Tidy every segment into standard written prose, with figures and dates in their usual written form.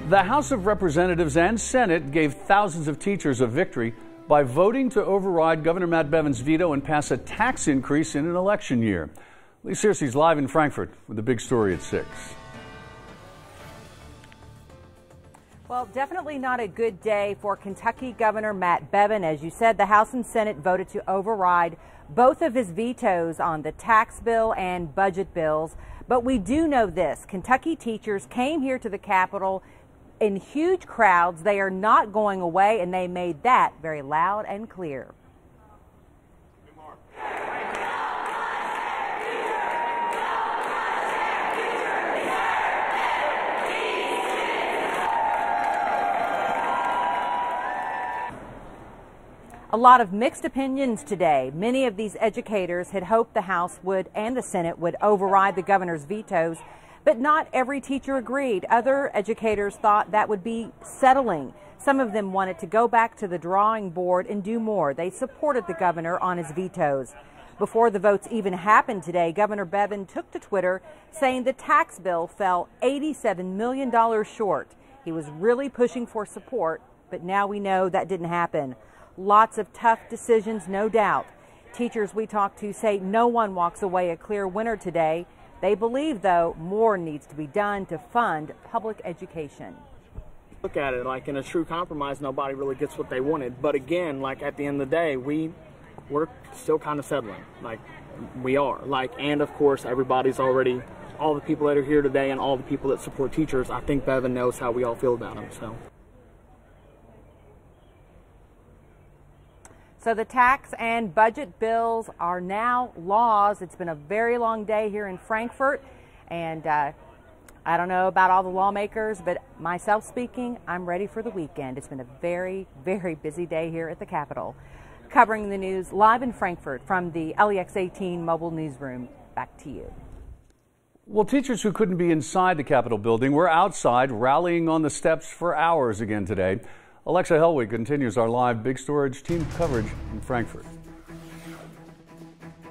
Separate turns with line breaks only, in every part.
The House of Representatives and Senate gave thousands of teachers a victory by voting to override Governor Matt Bevin's veto and pass a tax increase in an election year. Lee Searcy's live in Frankfort with the big story at 6.
Well, definitely not a good day for Kentucky Governor Matt Bevin. As you said, the House and Senate voted to override both of his vetoes on the tax bill and budget bills. But we do know this: Kentucky teachers came here to the Capitol in huge crowds. They are not going away, and they made that very loud and clear. A lot of mixed opinions today. Many of these educators had hoped the House would and the Senate would override the governor's vetoes, but not every teacher agreed. Other educators thought that would be settling. Some of them wanted to go back to the drawing board and do more. They supported the governor on his vetoes. Before the votes even happened today, Governor Bevin took to Twitter saying the tax bill fell $87 million short. He was really pushing for support, but now we know that didn't happen. Lots of tough decisions, no doubt. Teachers we talked to say no one walks away a clear winner today. They believe, though, more needs to be done to fund public education.
Look at it like in a true compromise, nobody really gets what they wanted. But again, like at the end of the day, we're still kind of settling. Like we are. And of course, everybody's already, all the people that are here today and all the people that support teachers, I think Bevin knows how we all feel about him.
So the tax and budget bills are now laws. It's been a very long day here in Frankfort, and I don't know about all the lawmakers, but myself speaking, I'm ready for the weekend. It's been a very, very busy day here at the Capitol. Covering the news live in Frankfort from the LEX 18 mobile newsroom. Back to you.
Well, teachers who couldn't be inside the Capitol building were outside rallying on the steps for hours again today. Alexa Helwig continues our live Big Storage team coverage in Frankfort.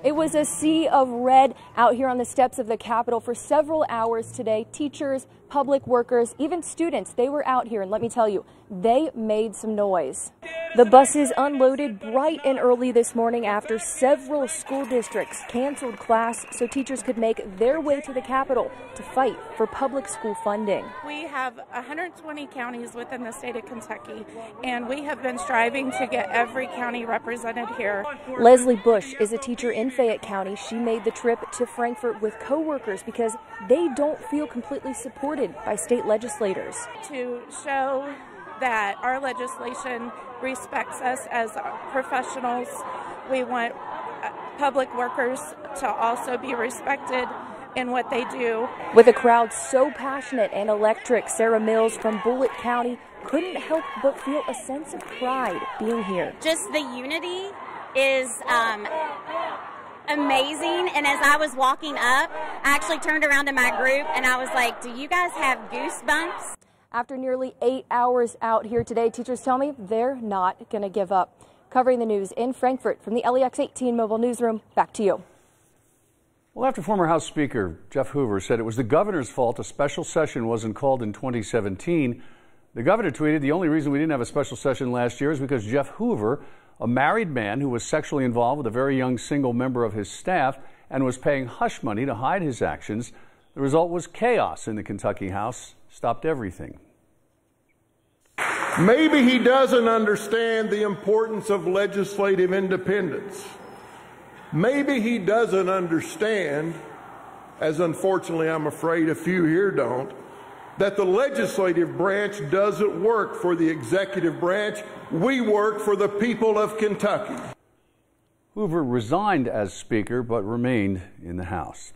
It was a sea of red out here on the steps of the Capitol for several hours today. Teachers, public workers, even students, they were out here, and let me tell you, they made some noise. The buses unloaded bright and early this morning after several school districts canceled class so teachers could make their way to the Capitol to fight for public school funding.
We have 120 counties within the state of Kentucky, and we have been striving to get every county represented here.
Leslie Bush is a teacher in Fayette County. She made the trip to Frankfort with co-workers because they don't feel completely supported by state legislators.
To show that our legislation respects us as professionals, we want public workers to also be respected in what they do.
With a crowd so passionate and electric, Sarah Mills from Bullitt County couldn't help but feel a sense of pride being here.
Just the unity is amazing, and as I was walking up, I actually turned around to my group and I was like, do you guys have goosebumps?
After nearly 8 hours out here today, teachers tell me they're not going to give up. Covering the news in Frankfort from the LEX 18 mobile newsroom, back to you.
Well, after former House Speaker Jeff Hoover said it was the governor's fault a special session wasn't called in 2017, the governor tweeted the only reason we didn't have a special session last year is because Jeff Hoover, a married man who was sexually involved with a very young single member of his staff and was paying hush money to hide his actions. The result was chaos in the Kentucky House. Stopped everything.
Maybe he doesn't understand the importance of legislative independence. Maybe he doesn't understand, as unfortunately I'm afraid a few here don't, that the legislative branch doesn't work for the executive branch. We work for the people of Kentucky.
Hoover resigned as Speaker but remained in the House.